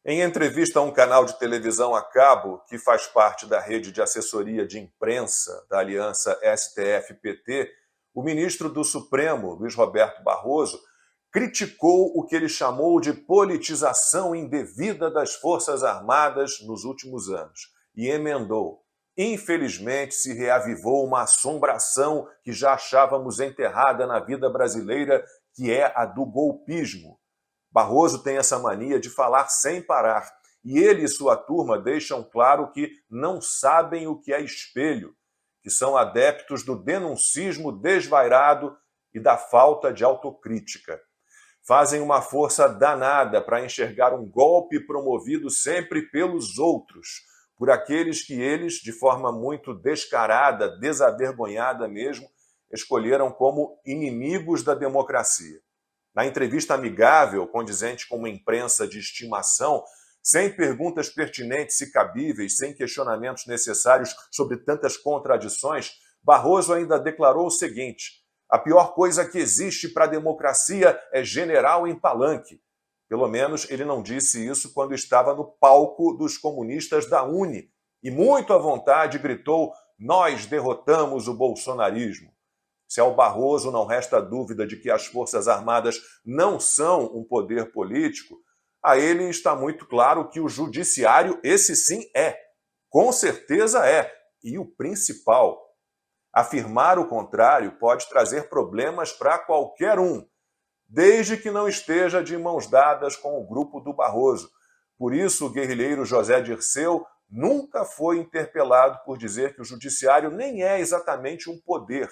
Em entrevista a um canal de televisão a cabo, que faz parte da rede de assessoria de imprensa da aliança STF-PT, o ministro do Supremo, Luiz Roberto Barroso, criticou o que ele chamou de politização indevida das Forças Armadas nos últimos anos e emendou: infelizmente se reavivou uma assombração que já achávamos enterrada na vida brasileira, que é a do golpismo. Barroso tem essa mania de falar sem parar, e ele e sua turma deixam claro que não sabem o que é espelho, que são adeptos do denuncismo desvairado e da falta de autocrítica. Fazem uma força danada para enxergar um golpe promovido sempre pelos outros, por aqueles que eles, de forma muito descarada, desavergonhada mesmo, escolheram como inimigos da democracia. Na entrevista amigável, condizente com uma imprensa de estimação, sem perguntas pertinentes e cabíveis, sem questionamentos necessários sobre tantas contradições, Barroso ainda declarou o seguinte: a pior coisa que existe para a democracia é general em palanque. Pelo menos ele não disse isso quando estava no palco dos comunistas da UNE e muito à vontade gritou: nós derrotamos o bolsonarismo. Se ao Barroso não resta dúvida de que as Forças Armadas não são um poder político, a ele está muito claro que o judiciário, esse sim é, com certeza é, e o principal. Afirmar o contrário pode trazer problemas para qualquer um, desde que não esteja de mãos dadas com o grupo do Barroso. Por isso, o guerrilheiro José Dirceu nunca foi interpelado por dizer que o judiciário nem é exatamente um poder.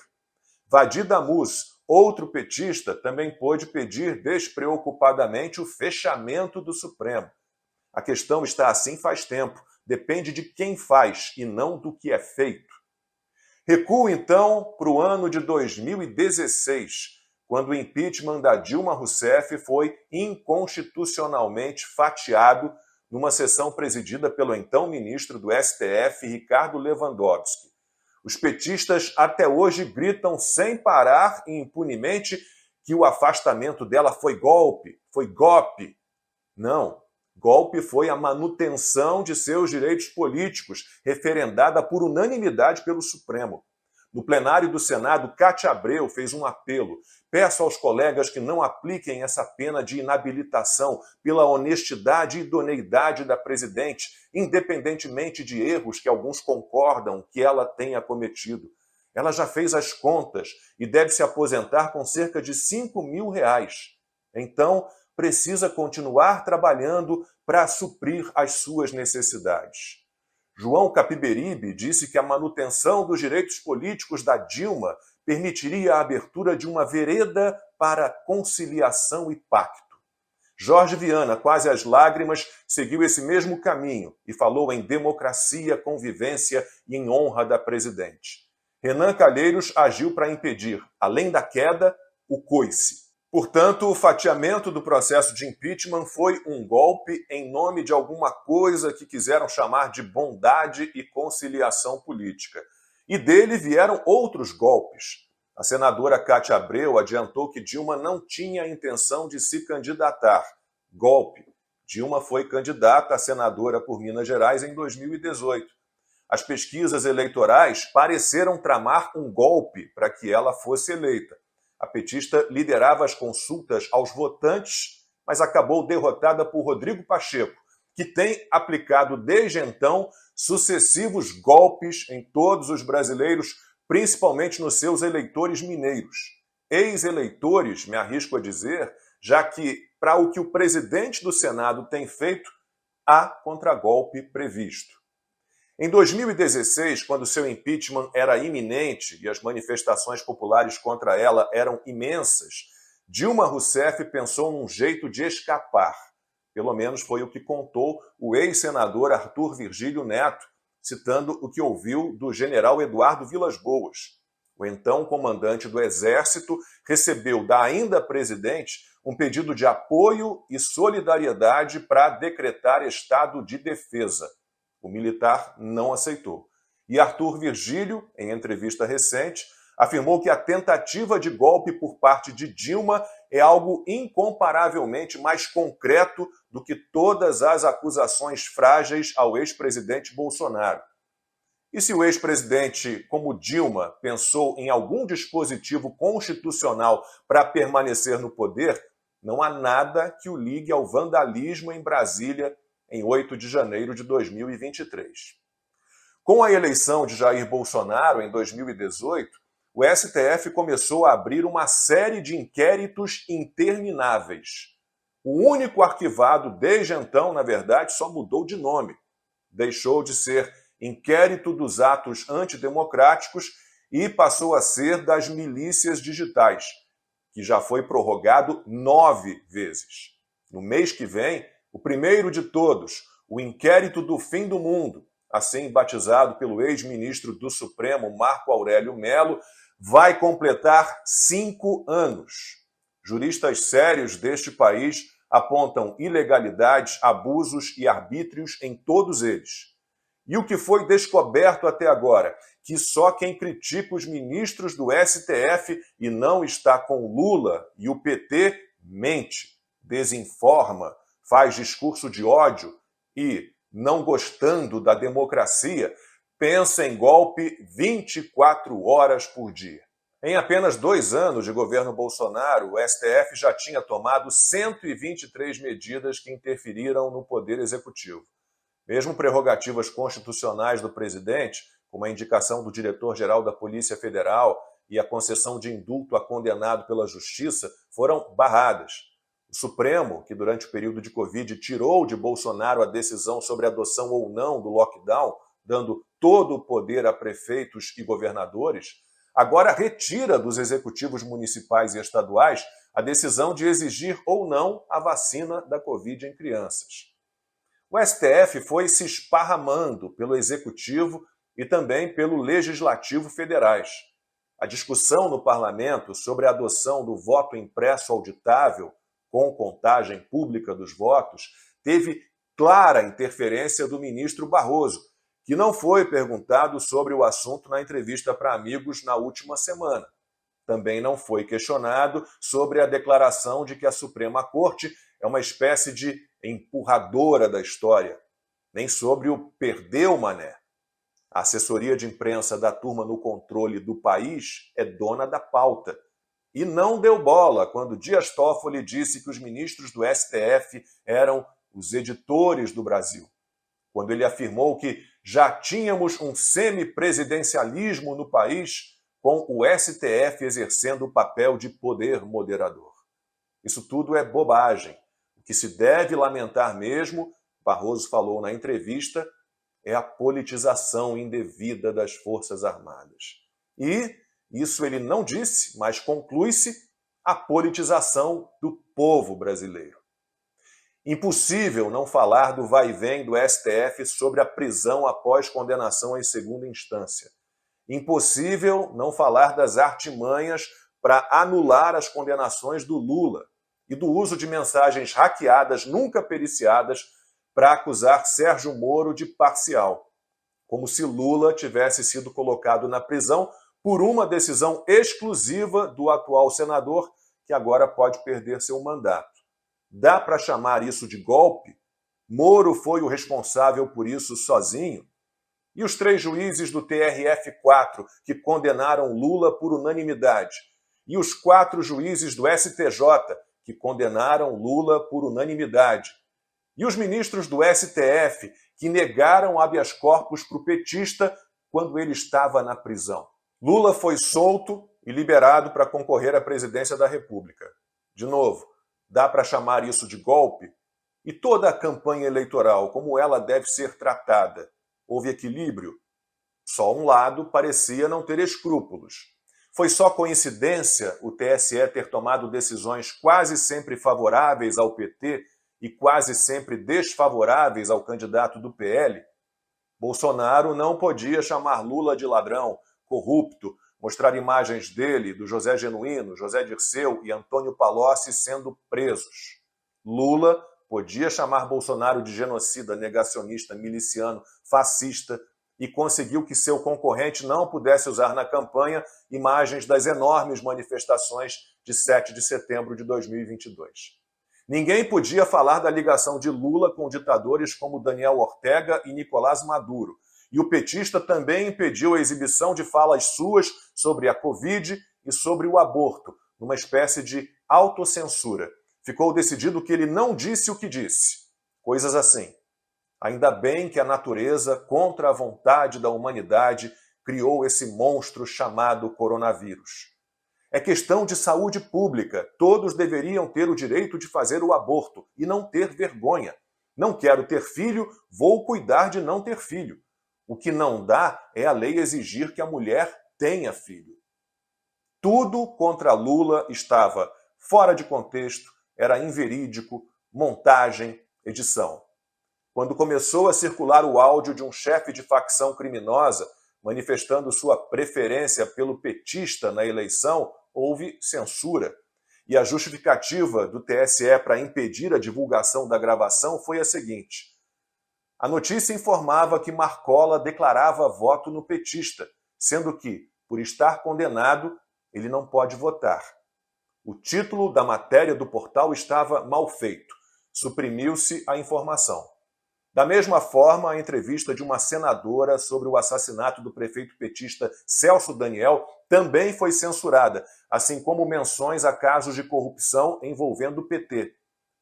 Vadi Damus, outro petista, também pôde pedir despreocupadamente o fechamento do Supremo. A questão está assim faz tempo, depende de quem faz e não do que é feito. Recuo, então, para o ano de 2016, quando o impeachment da Dilma Rousseff foi inconstitucionalmente fatiado numa sessão presidida pelo então ministro do STF, Ricardo Lewandowski. Os petistas até hoje gritam sem parar e impunemente que o afastamento dela foi golpe, foi golpe. Não, golpe foi a manutenção de seus direitos políticos, referendada por unanimidade pelo Supremo. No plenário do Senado, Cátia Abreu fez um apelo. Peço aos colegas que não apliquem essa pena de inabilitação pela honestidade e idoneidade da presidente, independentemente de erros que alguns concordam que ela tenha cometido. Ela já fez as contas e deve se aposentar com cerca de R$ 5.000. Então, precisa continuar trabalhando para suprir as suas necessidades. João Capiberibe disse que a manutenção dos direitos políticos da Dilma permitiria a abertura de uma vereda para conciliação e pacto. Jorge Viana, quase às lágrimas, seguiu esse mesmo caminho e falou em democracia, convivência e em honra da presidente. Renan Calheiros agiu para impedir, além da queda, o coice. Portanto, o fatiamento do processo de impeachment foi um golpe em nome de alguma coisa que quiseram chamar de bondade e conciliação política. E dele vieram outros golpes. A senadora Cátia Abreu adiantou que Dilma não tinha a intenção de se candidatar. Golpe. Dilma foi candidata a senadora por Minas Gerais em 2018. As pesquisas eleitorais pareceram tramar um golpe para que ela fosse eleita. A petista liderava as consultas aos votantes, mas acabou derrotada por Rodrigo Pacheco, que tem aplicado desde então sucessivos golpes em todos os brasileiros, principalmente nos seus eleitores mineiros. Ex-eleitores, me arrisco a dizer, já que, para o que o presidente do Senado tem feito, há contragolpe previsto. Em 2016, quando seu impeachment era iminente e as manifestações populares contra ela eram imensas, Dilma Rousseff pensou num jeito de escapar. Pelo menos foi o que contou o ex-senador Arthur Virgílio Neto, citando o que ouviu do general Eduardo Vilas Boas. O então comandante do Exército recebeu da ainda presidente um pedido de apoio e solidariedade para decretar estado de defesa. O militar não aceitou. E Arthur Virgílio, em entrevista recente, afirmou que a tentativa de golpe por parte de Dilma é algo incomparavelmente mais concreto do que todas as acusações frágeis ao ex-presidente Bolsonaro. E se o ex-presidente, como Dilma, pensou em algum dispositivo constitucional para permanecer no poder, não há nada que o ligue ao vandalismo em Brasília em 8 de janeiro de 2023. Com a eleição de Jair Bolsonaro em 2018, o STF começou a abrir uma série de inquéritos intermináveis. O único arquivado desde então, na verdade, só mudou de nome. Deixou de ser Inquérito dos Atos Antidemocráticos e passou a ser das Milícias Digitais, que já foi prorrogado 9 vezes. No mês que vem, o primeiro de todos, o Inquérito do Fim do Mundo, assim batizado pelo ex-ministro do Supremo, Marco Aurélio Mello, vai completar 5 anos. Juristas sérios deste país apontam ilegalidades, abusos e arbítrios em todos eles. E o que foi descoberto até agora? Que só quem critica os ministros do STF e não está com Lula e o PT mente, desinforma, faz discurso de ódio e, não gostando da democracia, pensa em golpe 24 horas por dia. Em apenas 2 anos de governo Bolsonaro, o STF já tinha tomado 123 medidas que interferiram no Poder Executivo. Mesmo prerrogativas constitucionais do presidente, como a indicação do diretor-geral da Polícia Federal e a concessão de indulto a condenado pela Justiça, foram barradas. O Supremo, que durante o período de Covid tirou de Bolsonaro a decisão sobre a adoção ou não do lockdown, dando todo o poder a prefeitos e governadores, agora retira dos executivos municipais e estaduais a decisão de exigir ou não a vacina da Covid em crianças. O STF foi se esparramando pelo Executivo e também pelo Legislativo federais. A discussão no parlamento sobre a adoção do voto impresso auditável, com contagem pública dos votos, teve clara interferência do ministro Barroso, que não foi perguntado sobre o assunto na entrevista para amigos na última semana. Também não foi questionado sobre a declaração de que a Suprema Corte é uma espécie de empurradora da história, nem sobre o perdeu mané. A assessoria de imprensa da turma no controle do país é dona da pauta. E não deu bola quando Dias Toffoli disse que os ministros do STF eram os editores do Brasil. Quando ele afirmou que já tínhamos um semipresidencialismo no país, com o STF exercendo o papel de poder moderador. Isso tudo é bobagem. O que se deve lamentar mesmo, Barroso falou na entrevista, é a politização indevida das Forças Armadas. E, isso ele não disse, mas conclui-se, a politização do povo brasileiro. Impossível não falar do vai-vem do STF sobre a prisão após condenação em segunda instância. Impossível não falar das artimanhas para anular as condenações do Lula e do uso de mensagens hackeadas, nunca periciadas, para acusar Sérgio Moro de parcial, como se Lula tivesse sido colocado na prisão por uma decisão exclusiva do atual senador, que agora pode perder seu mandato. Dá para chamar isso de golpe? Moro foi o responsável por isso sozinho? E os 3 juízes do TRF4 que condenaram Lula por unanimidade? E os 4 juízes do STJ que condenaram Lula por unanimidade? E os ministros do STF que negaram habeas corpus para o petista quando ele estava na prisão? Lula foi solto e liberado para concorrer à presidência da República. De novo, dá para chamar isso de golpe? E toda a campanha eleitoral, como ela deve ser tratada? Houve equilíbrio? Só um lado parecia não ter escrúpulos. Foi só coincidência o TSE ter tomado decisões quase sempre favoráveis ao PT e quase sempre desfavoráveis ao candidato do PL? Bolsonaro não podia chamar Lula de ladrão, corrupto, mostrar imagens dele, do José Genuíno, José Dirceu e Antônio Palocci sendo presos. Lula podia chamar Bolsonaro de genocida, negacionista, miliciano, fascista e conseguiu que seu concorrente não pudesse usar na campanha imagens das enormes manifestações de 7 de setembro de 2022. Ninguém podia falar da ligação de Lula com ditadores como Daniel Ortega e Nicolás Maduro. E o petista também impediu a exibição de falas suas sobre a Covid e sobre o aborto, numa espécie de autocensura. Ficou decidido que ele não disse o que disse. Coisas assim. Ainda bem que a natureza, contra a vontade da humanidade, criou esse monstro chamado coronavírus. É questão de saúde pública. Todos deveriam ter o direito de fazer o aborto e não ter vergonha. Não quero ter filho, vou cuidar de não ter filho. O que não dá é a lei exigir que a mulher tenha filho. Tudo contra Lula estava fora de contexto, era inverídico, montagem, edição. Quando começou a circular o áudio de um chefe de facção criminosa manifestando sua preferência pelo petista na eleição, houve censura. E a justificativa do TSE para impedir a divulgação da gravação foi a seguinte: a notícia informava que Marcola declarava voto no petista, sendo que, por estar condenado, ele não pode votar. O título da matéria do portal estava mal feito. Suprimiu-se a informação. Da mesma forma, a entrevista de uma senadora sobre o assassinato do prefeito petista Celso Daniel também foi censurada, assim como menções a casos de corrupção envolvendo o PT.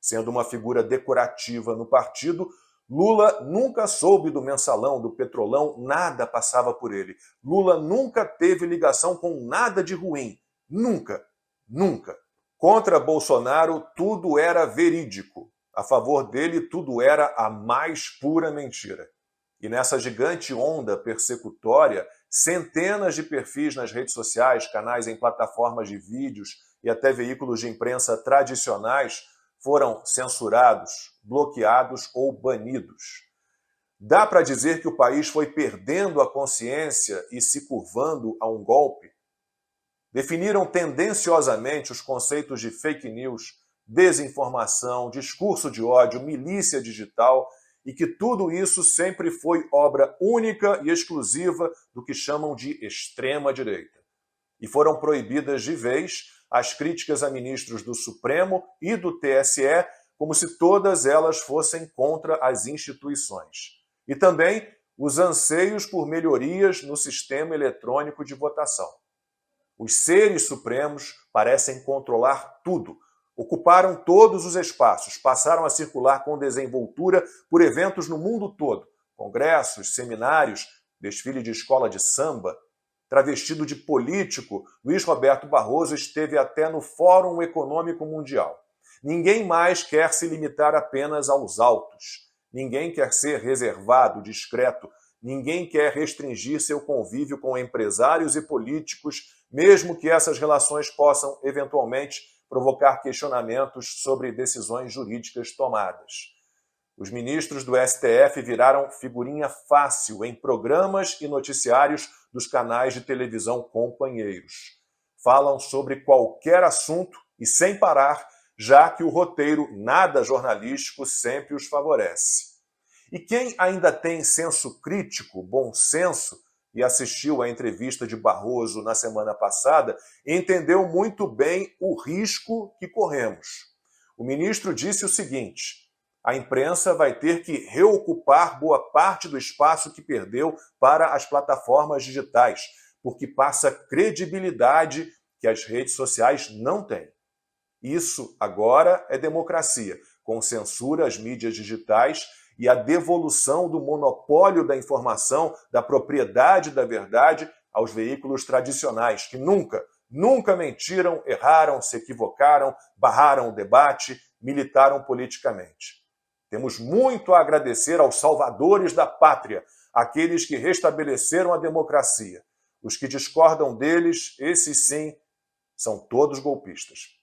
Sendo uma figura decorativa no partido, Lula nunca soube do mensalão, do petrolão, nada passava por ele. Lula nunca teve ligação com nada de ruim. Nunca. Nunca. Contra Bolsonaro, tudo era verídico. A favor dele, tudo era a mais pura mentira. E nessa gigante onda persecutória, centenas de perfis nas redes sociais, canais em plataformas de vídeos e até veículos de imprensa tradicionais foram censurados, bloqueados ou banidos. Dá para dizer que o país foi perdendo a consciência e se curvando a um golpe? Definiram tendenciosamente os conceitos de fake news, desinformação, discurso de ódio, milícia digital, e que tudo isso sempre foi obra única e exclusiva do que chamam de extrema-direita. E foram proibidas de vez as críticas a ministros do Supremo e do TSE, como se todas elas fossem contra as instituições. E também os anseios por melhorias no sistema eletrônico de votação. Os seres supremos parecem controlar tudo. Ocuparam todos os espaços, passaram a circular com desenvoltura por eventos no mundo todo. Congressos, seminários, desfile de escola de samba. Travestido de político, Luiz Roberto Barroso esteve até no Fórum Econômico Mundial. Ninguém mais quer se limitar apenas aos autos. Ninguém quer ser reservado, discreto. Ninguém quer restringir seu convívio com empresários e políticos, mesmo que essas relações possam, eventualmente, provocar questionamentos sobre decisões jurídicas tomadas. Os ministros do STF viraram figurinha fácil em programas e noticiários dos canais de televisão companheiros. Falam sobre qualquer assunto e sem parar, já que o roteiro nada jornalístico sempre os favorece. E quem ainda tem senso crítico, bom senso, e assistiu à entrevista de Barroso na semana passada, entendeu muito bem o risco que corremos. O ministro disse o seguinte: a imprensa vai ter que reocupar boa parte do espaço que perdeu para as plataformas digitais, porque passa credibilidade que as redes sociais não têm. Isso agora é democracia, com censura às mídias digitais e a devolução do monopólio da informação, da propriedade da verdade aos veículos tradicionais, que nunca mentiram, erraram, se equivocaram, barraram o debate, militaram politicamente. Temos muito a agradecer aos salvadores da pátria, aqueles que restabeleceram a democracia. Os que discordam deles, esses sim, são todos golpistas.